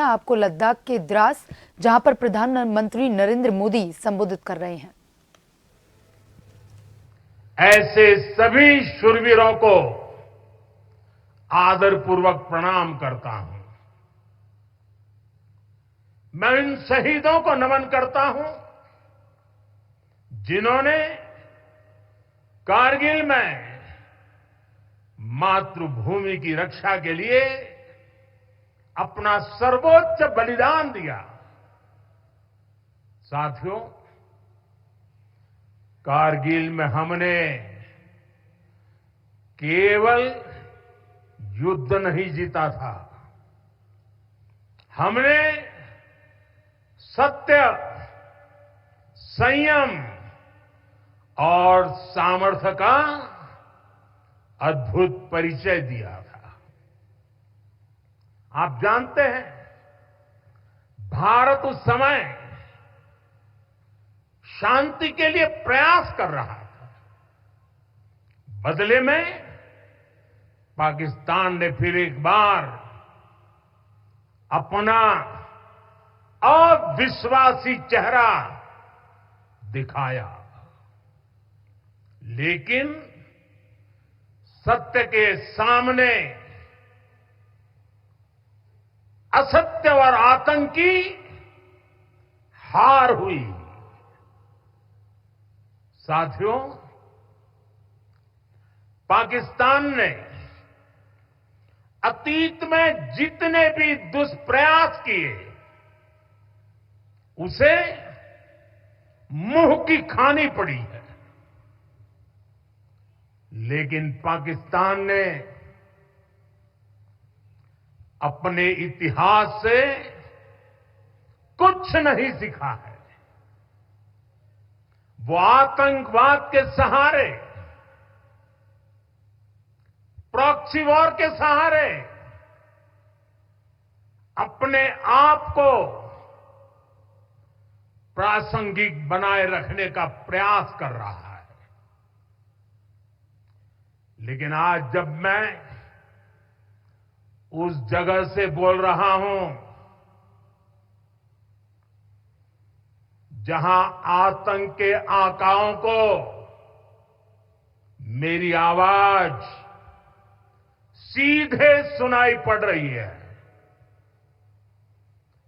आपको लद्दाख के द्रास, जहां पर प्रधानमंत्री नरेंद्र मोदी संबोधित कर रहे हैं। ऐसे सभी शूरवीरों को आदरपूर्वक प्रणाम करता हूं। मैं इन शहीदों को नमन करता हूं जिन्होंने कारगिल में मातृभूमि की रक्षा के लिए अपना सर्वोच्च बलिदान दिया। साथियों, कारगिल में हमने केवल युद्ध नहीं जीता था, हमने सत्य, संयम और सामर्थ्य का अद्भुत परिचय दिया था। आप जानते हैं, भारत उस समय शांति के लिए प्रयास कर रहा था। बदले में पाकिस्तान ने फिर एक बार अपना अविश्वासी चेहरा दिखाया। लेकिन सत्य के सामने असत्य और आतंक की हार हुई। साथियों, पाकिस्तान ने अतीत में जितने भी दुष्प्रयास किए, उसे मुंह की खानी पड़ी है। लेकिन पाकिस्तान ने अपने इतिहास से कुछ नहीं सीखा है। वो आतंकवाद के सहारे, प्रॉक्सी वॉर के सहारे अपने आप को प्रासंगिक बनाए रखने का प्रयास कर रहा है। लेकिन आज जब मैं उस जगह से बोल रहा हूं जहां आतंक के आकाओं को मेरी आवाज सीधे सुनाई पड़ रही है,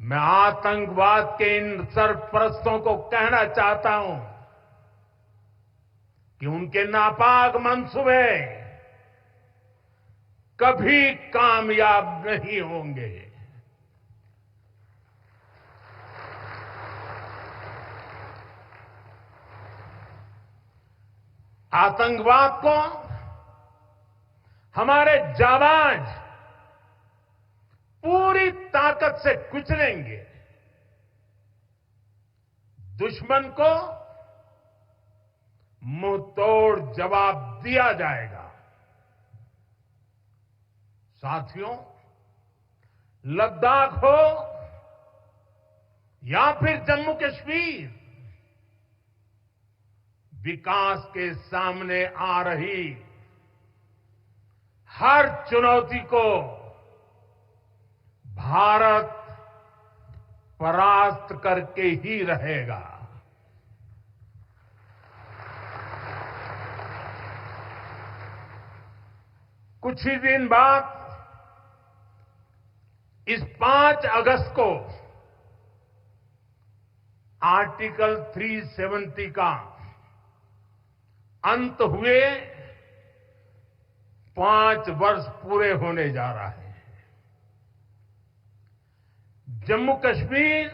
मैं आतंकवाद के इन सरपरस्तों को कहना चाहता हूं कि उनके नापाक मंसूबे कभी कामयाब नहीं होंगे। आतंकवाद को हमारे जाबाज पूरी ताकत से कुचलेंगे। दुश्मन को मुंह तोड़ जवाब दिया जाएगा। साथियों, लद्दाख हो या फिर जम्मू कश्मीर, विकास के सामने आ रही हर चुनौती को भारत परास्त करके ही रहेगा। कुछ ही दिन बाद इस 5 अगस्त को आर्टिकल 370 का अंत हुए 5 वर्ष पूरे होने जा रहा है। जम्मू कश्मीर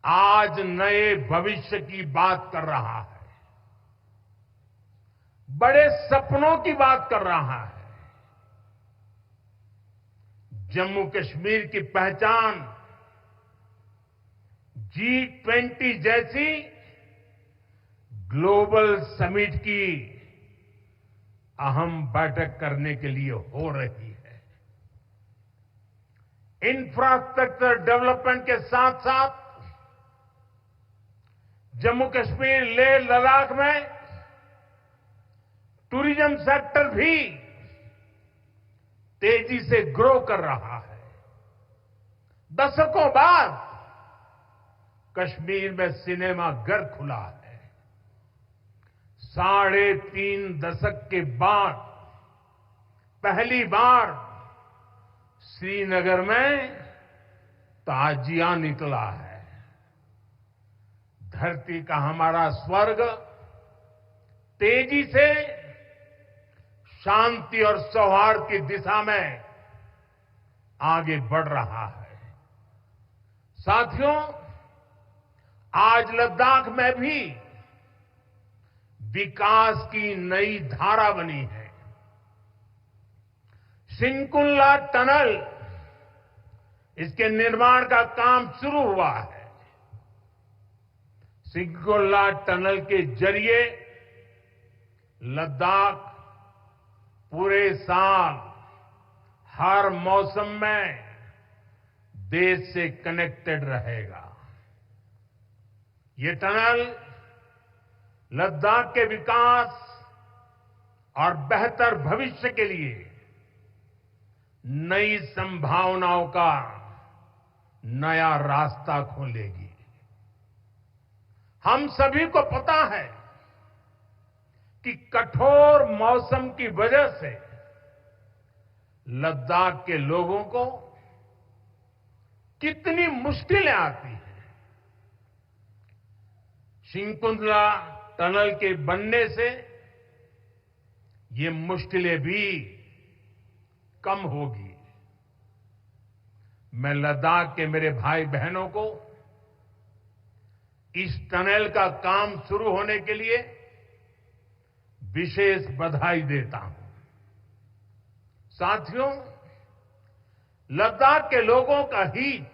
आज नए भविष्य की बात कर रहा है, बड़े सपनों की बात कर रहा है। जम्मू कश्मीर की पहचान G20 जैसी ग्लोबल समिट की अहम बैठक करने के लिए हो रही है। इंफ्रास्ट्रक्चर डेवलपमेंट के साथ साथ जम्मू कश्मीर, लेह, लद्दाख में टूरिज्म सेक्टर भी तेजी से ग्रो कर रहा है। दशकों बाद कश्मीर में सिनेमा घर खुला है। 3.5 दशक के बाद पहली बार श्रीनगर में ताजिया निकला है। धरती का हमारा स्वर्ग तेजी से शांति और सौहार्द की दिशा में आगे बढ़ रहा है। साथियों, आज लद्दाख में भी विकास की नई धारा बनी है। सिंकुल्ला टनल, इसके निर्माण का काम शुरू हुआ है। सिंकुल्ला टनल के जरिए लद्दाख पूरे साल हर मौसम में देश से कनेक्टेड रहेगा। ये टनल लद्दाख के विकास और बेहतर भविष्य के लिए नई संभावनाओं का नया रास्ता खोलेगी। हम सभी को पता है कि कठोर मौसम की वजह से लद्दाख के लोगों को कितनी मुश्किलें आती हैं। सिंकुल्ला टनल के बनने से ये मुश्किलें भी कम होगी। मैं लद्दाख के मेरे भाई बहनों को इस टनल का काम शुरू होने के लिए विशेष बधाई देता हूं। साथियों, लद्दाख के लोगों का हित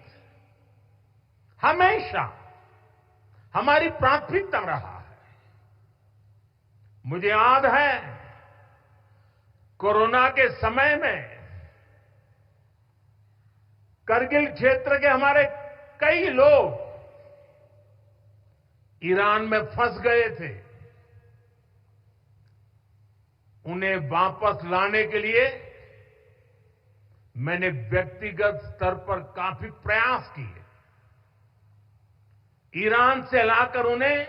हमेशा हमारी प्राथमिकता रहा है। मुझे याद है कोरोना के समय में करगिल क्षेत्र के हमारे कई लोग ईरान में फंस गए थे। उन्हें वापस लाने के लिए मैंने व्यक्तिगत स्तर पर काफी प्रयास किए। ईरान से लाकर उन्हें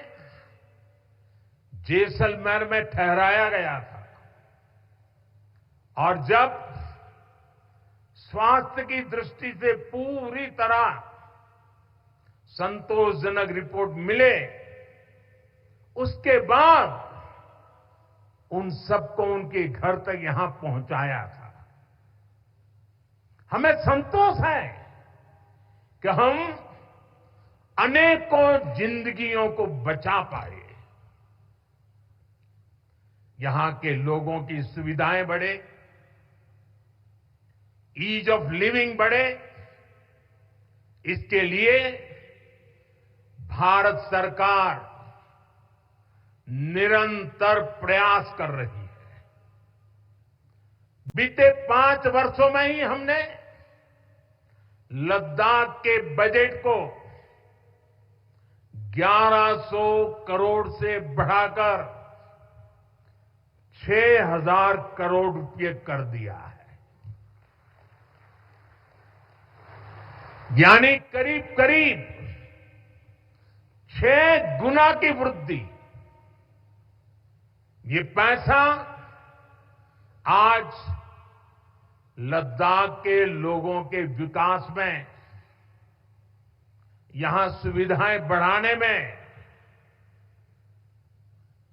जैसलमेर में ठहराया गया था और जब स्वास्थ्य की दृष्टि से पूरी तरह संतोषजनक रिपोर्ट मिले, उसके बाद उन सबको उनके घर तक यहां पहुंचाया था। हमें संतोष है कि हम अनेकों जिंदगियों को बचा पाए। यहां के लोगों की सुविधाएं बढ़े, ईज ऑफ लिविंग बढ़े, इसके लिए भारत सरकार निरंतर प्रयास कर रही है। बीते 5 वर्षों में ही हमने लद्दाख के बजट को 1100 करोड़ से बढ़ाकर 6000 करोड़ रुपए कर दिया है। यानी करीब करीब 6 गुना की वृद्धि। ये पैसा आज लद्दाख के लोगों के विकास में, यहां सुविधाएं बढ़ाने में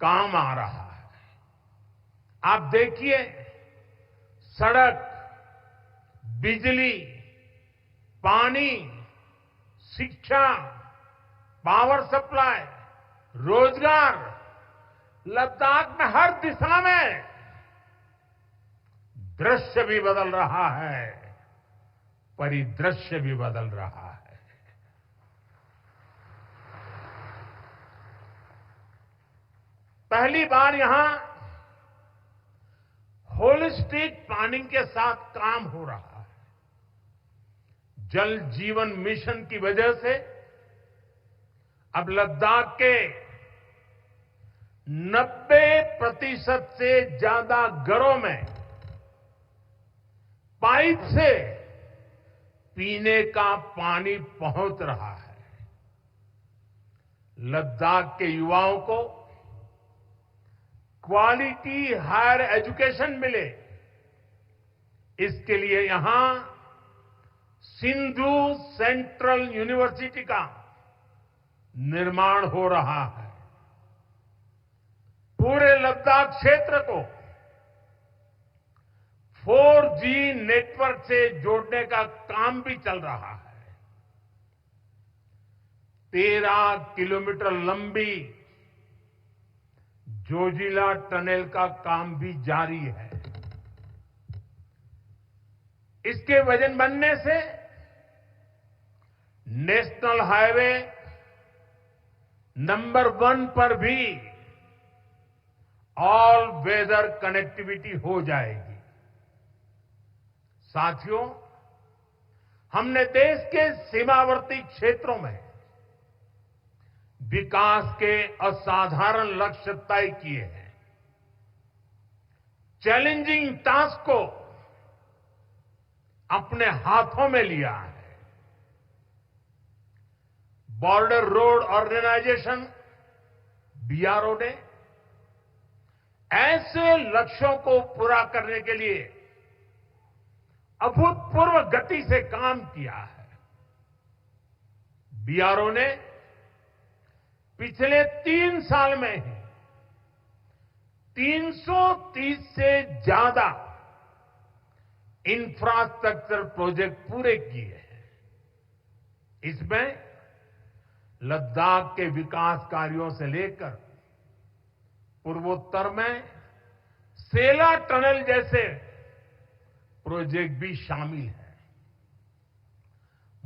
काम आ रहा है। आप देखिए, सड़क, बिजली, पानी, शिक्षा, पावर सप्लाई, रोजगार, लद्दाख में हर दिशा में दृश्य भी बदल रहा है, परिदृश्य भी बदल रहा है। पहली बार यहां होलिस्टिक प्लानिंग के साथ काम हो रहा है। जल जीवन मिशन की वजह से अब लद्दाख के 90% से ज्यादा घरों में पाइप से पीने का पानी पहुंच रहा है। लद्दाख के युवाओं को क्वालिटी हायर एजुकेशन मिले, इसके लिए यहां सिंधु सेंट्रल यूनिवर्सिटी का निर्माण हो रहा है। पूरे लद्दाख क्षेत्र को 4G नेटवर्क से जोड़ने का काम भी चल रहा है। 13 किलोमीटर लंबी जोजिला टनल का काम भी जारी है। इसके वजन बनने से नेशनल हाईवे नंबर 1 पर भी ऑल वेदर कनेक्टिविटी हो जाएगी। साथियों, हमने देश के सीमावर्ती क्षेत्रों में विकास के असाधारण लक्ष्य तय किए हैं। चैलेंजिंग टास्क को अपने हाथों में लिया है। बॉर्डर रोड ऑर्गेनाइजेशन बीआरओ ने ऐसे लक्ष्यों को पूरा करने के लिए अभूतपूर्व गति से काम किया है। बीआरओ ने पिछले 3 साल में ही 330 से ज्यादा इंफ्रास्ट्रक्चर प्रोजेक्ट पूरे किए हैं। इसमें लद्दाख के विकास कार्यों से लेकर पूर्वोत्तर में सेला टनल जैसे प्रोजेक्ट भी शामिल है।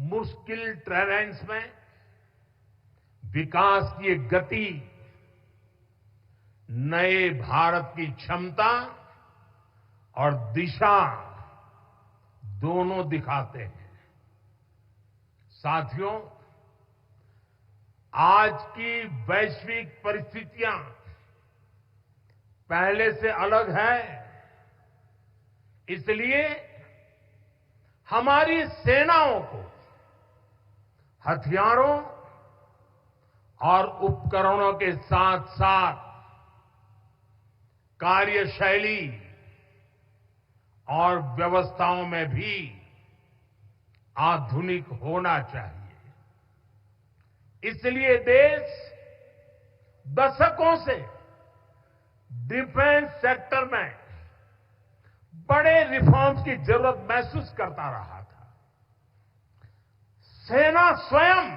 मुश्किल टेरेन्स में विकास की एक गति नए भारत की क्षमता और दिशा दोनों दिखाते हैं। साथियों, आज की वैश्विक परिस्थितियां पहले से अलग है। इसलिए हमारी सेनाओं को हथियारों और उपकरणों के साथ साथ कार्यशैली और व्यवस्थाओं में भी आधुनिक होना चाहिए। इसलिए देश दशकों से डिफेंस सेक्टर में बड़े रिफॉर्म्स की जरूरत महसूस करता रहा था। सेना स्वयं